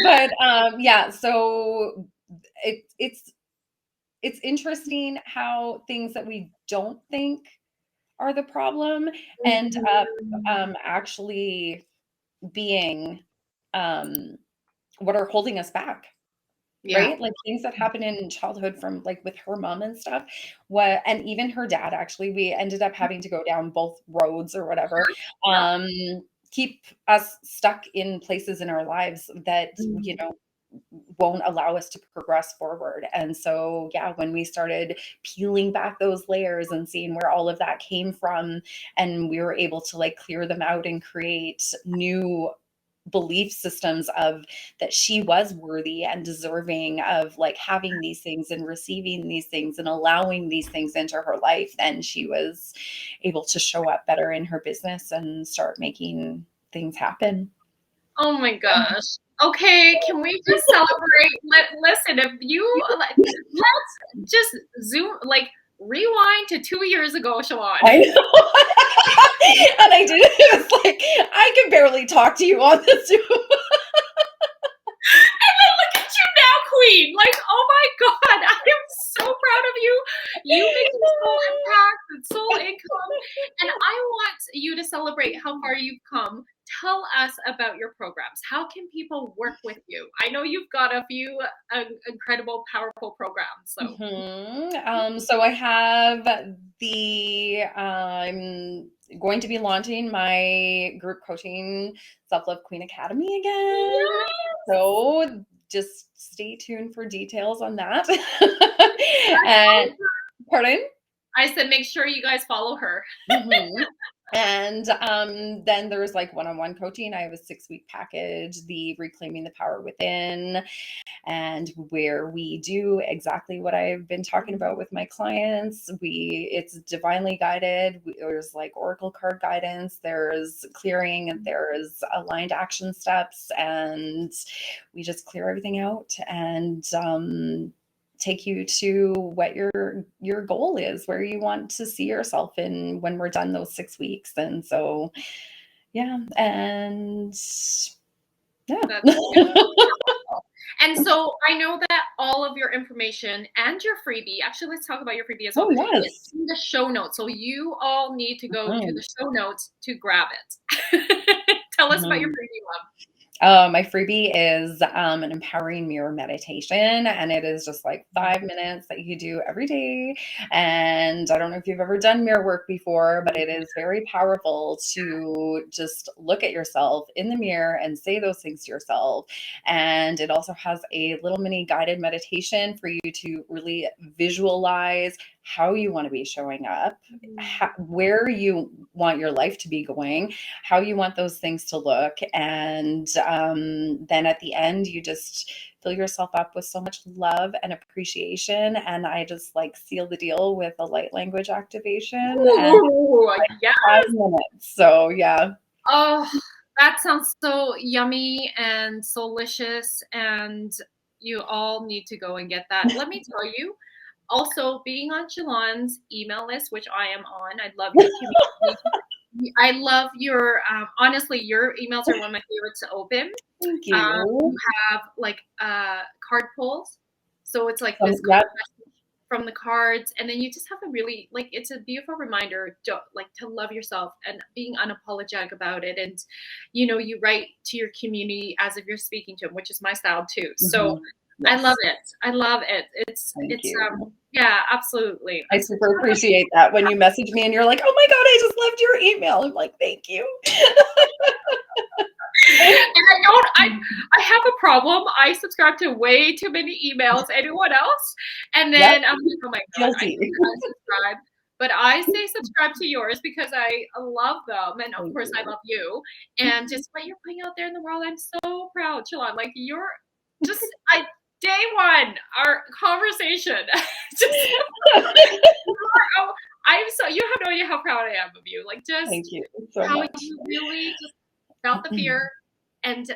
Speaker 3: But yeah, so it's interesting how things that we don't think are the problem end up
Speaker 2: Mhm.
Speaker 3: actually being um, what are holding us back.
Speaker 2: Yeah.
Speaker 3: Right? Like things that happen in childhood from like with her mom and stuff. What and even her dad, actually, we ended up having to go down both roads or whatever.
Speaker 2: Yeah.
Speaker 3: Um, keep us stuck in places in our lives that,
Speaker 2: Mhm.
Speaker 3: won't allow us to progress forward. And so, yeah, when we started peeling back those layers and seeing where all of that came from, and we were able to like clear them out and create new belief systems of that she was worthy and deserving of like having these things and receiving these things and allowing these things into her life, then she was able to show up better in her business and start making things happen.
Speaker 2: Oh my gosh. Okay, can we just celebrate? Listen, if you let's just zoom, like rewind to 2 years ago, Chelon.
Speaker 3: I know. And I did it was like I can barely talk to you on this Zoom.
Speaker 2: And then look at you now, Queen. Like, oh my God, I am so proud of you. You making soul impact and soul income. And I want you to celebrate how far you've come. Tell us about your programs. How can people work with you? I know you've got a few incredible, powerful programs. So,
Speaker 3: So I have I'm going to be launching my group coaching Self Love Queen Academy again.
Speaker 2: yes.
Speaker 3: So just stay tuned for details on that. And pardon?
Speaker 2: I said, make sure you guys follow her.
Speaker 3: Mhm. And then there's like one-on-one coaching. I have a 6-week package, the Reclaiming the Power Within, and where we do exactly what I've been talking about with my clients. It's divinely guided. There's like oracle card guidance, there's clearing, and there's aligned action steps, and we just clear everything out and take you to what your goal is, where you want to see yourself in when we're done those 6 weeks. And so, yeah, and yeah.
Speaker 2: That's beautiful. And so I know that all of your information and your freebie, actually, let's talk about your freebie as well,
Speaker 3: Oh,
Speaker 2: is
Speaker 3: yes.
Speaker 2: in the show notes. So you all need to go to
Speaker 3: Mhm.
Speaker 2: the show notes to grab it. Tell us about your
Speaker 3: Mhm.
Speaker 2: freebie, love.
Speaker 3: My freebie is an empowering mirror meditation, and it is just like 5 minutes that you do every day. And I don't know if you've ever done mirror work before, but it is very powerful to just look at yourself in the mirror and say those things to yourself. And it also has a little mini guided meditation for you to really visualize how you want to be showing up, where you want your life to be going, how you want those things to look. And then at the end, you just fill yourself up with so much love and appreciation. And I just like seal the deal with a light language activation and
Speaker 2: Ooh, yes.
Speaker 3: 5 minutes. So yeah.
Speaker 2: Oh, that sounds so yummy and so delicious. And you all need to go and get that. Let me tell you, also being on Chelon's email list, which I am on, I love your community. I love your, honestly, your emails are one of my favorites to open.
Speaker 3: Thank you.
Speaker 2: You have like card pulls. So it's like this
Speaker 3: Yep.
Speaker 2: from the cards, and then you just have a really like it's a beautiful reminder to love yourself and being unapologetic about it. And you write to your community as if you're speaking to them, which is my style too. So
Speaker 3: Yes.
Speaker 2: I love it. It's
Speaker 3: Thank you.
Speaker 2: yeah, absolutely.
Speaker 3: I super appreciate that when you message me and you're like, oh my God, I just loved your email. I'm like, thank you.
Speaker 2: And I have a problem. I subscribe to way too many emails, anyone else. And then I'm like, oh my God, I unsubscribe. But I say subscribe to yours because I love them. And of course, I love you. And just what you're putting out there in the world, I'm so proud, Chelon. Like you're just, day one, our conversation. You have no idea how proud I am of you. Like just
Speaker 3: thank you so
Speaker 2: how
Speaker 3: much.
Speaker 2: you really just felt the fear and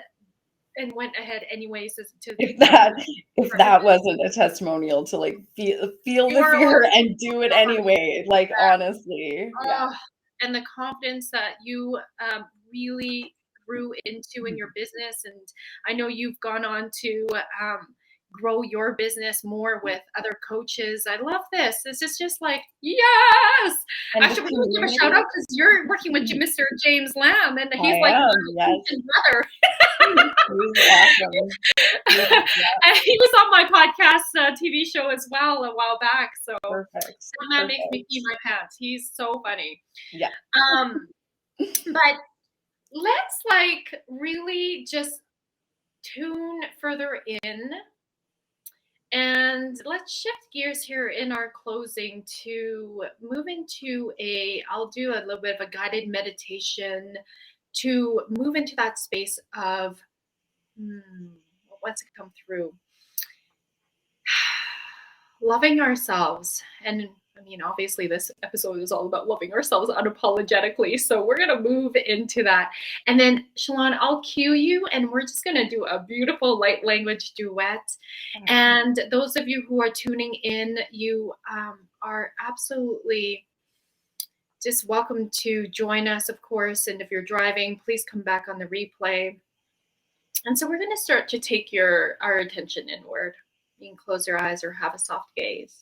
Speaker 2: went ahead anyways
Speaker 3: If that wasn't a testimonial to like feel the fear and do it anyway, like honestly. Yeah.
Speaker 2: And the confidence that you really grew into in your business. And I know you've gone on to grow your business more with other coaches. I love this. This is just like, yes. Actually, we're going to give a shout out because you're working with Mr. James Lamb, and he's like my brother.
Speaker 3: Awesome.
Speaker 2: And he was on my podcast TV show as well a while back. So
Speaker 3: perfect.
Speaker 2: That makes me pee my pants. He's so funny.
Speaker 3: Yeah.
Speaker 2: But let's like really just tune further in. And let's shift gears here in our closing to move into I'll do a little bit of a guided meditation to move into that space of, what's it come through? Loving ourselves. And I mean, obviously this episode is all about loving ourselves unapologetically. So we're going to move into that. And then Chelon, I'll cue you and we're just going to do a beautiful light language duet. And those of you who are tuning in, you are absolutely just welcome to join us, of course. And if you're driving, please come back on the replay. And so we're going to start to take our attention inward. You can close your eyes or have a soft gaze.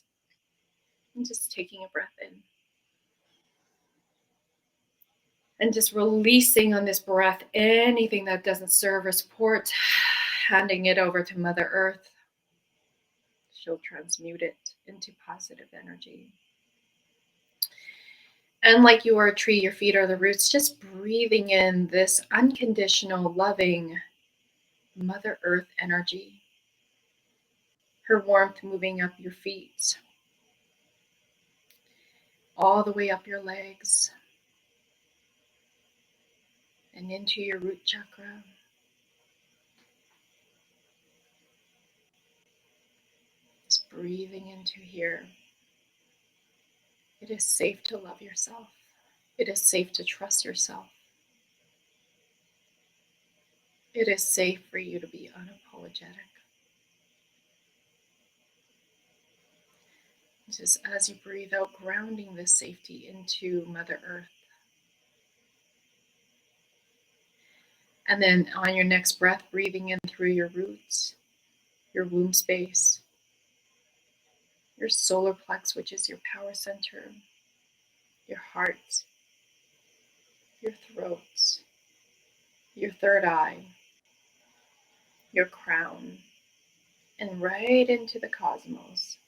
Speaker 2: And just taking a breath in. And just releasing on this breath anything that doesn't serve or support, handing it over to Mother Earth. She'll transmute it into positive energy. And like you are a tree, your feet are the roots, just breathing in this unconditional, loving Mother Earth energy. Her warmth moving up your feet, all the way up your legs, and into your root chakra. Just breathing into here. It is safe to love yourself. It is safe to trust yourself. It is safe for you to be unapologetic. Just as you breathe out, grounding this safety into Mother Earth. And then on your next breath, breathing in through your roots, your womb space, your solar plex, which is your power center, your heart, your throat, your third eye, your crown, and right into the cosmos.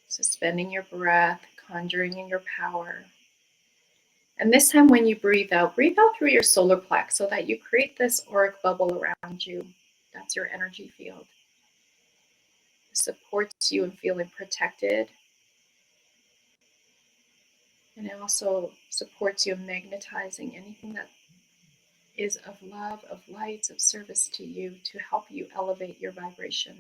Speaker 2: Suspending your breath, conjuring in your power. And this time when you breathe out through your solar plex so that you create this auric bubble around you. That's your energy field. It supports you in feeling protected. And it also supports you in magnetizing anything that is of love, of light, of service to you to help you elevate your vibration.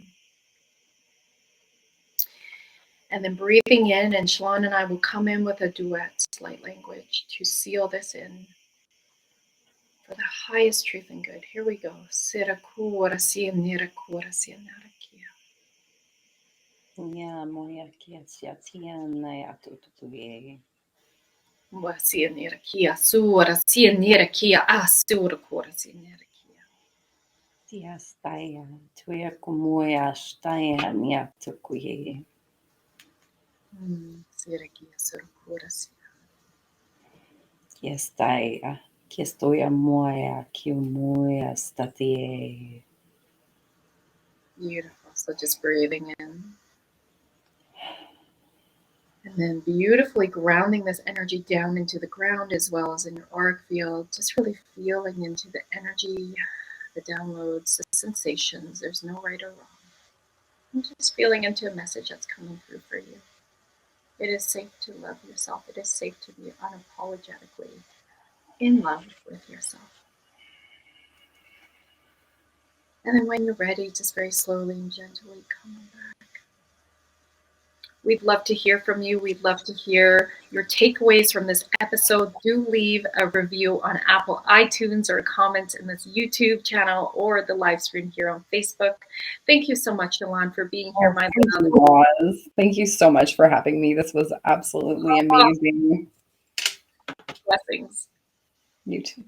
Speaker 2: And then breathing in, and Chelon and I will come in with a duet, light language, to seal this in for the highest truth and good. Here we go.
Speaker 3: Yeah, moya kiasia tiana ya tutuye. Tiastaya, tuya kumoya staya ya tukuye. Kiastaya, kistoya moya, kiomoya statie.
Speaker 2: Beautiful. So just breathing in. And then beautifully grounding this energy down into the ground as well as in your auric field. Just really feeling into the energy, the downloads, the sensations. There's no right or wrong. And just feeling into a message that's coming through for you. It is safe to love yourself. It is safe to be unapologetically in love with yourself. And then when you're ready, just very slowly and gently come back. We'd love to hear from you. We'd love to hear your takeaways from this episode. Do leave a review on Apple iTunes or a comment in this YouTube channel or the live stream here on Facebook. Thank you so much, Chelon, for being here, my love.
Speaker 3: Thank you so much for having me. This was absolutely amazing.
Speaker 2: Blessings.
Speaker 3: You too.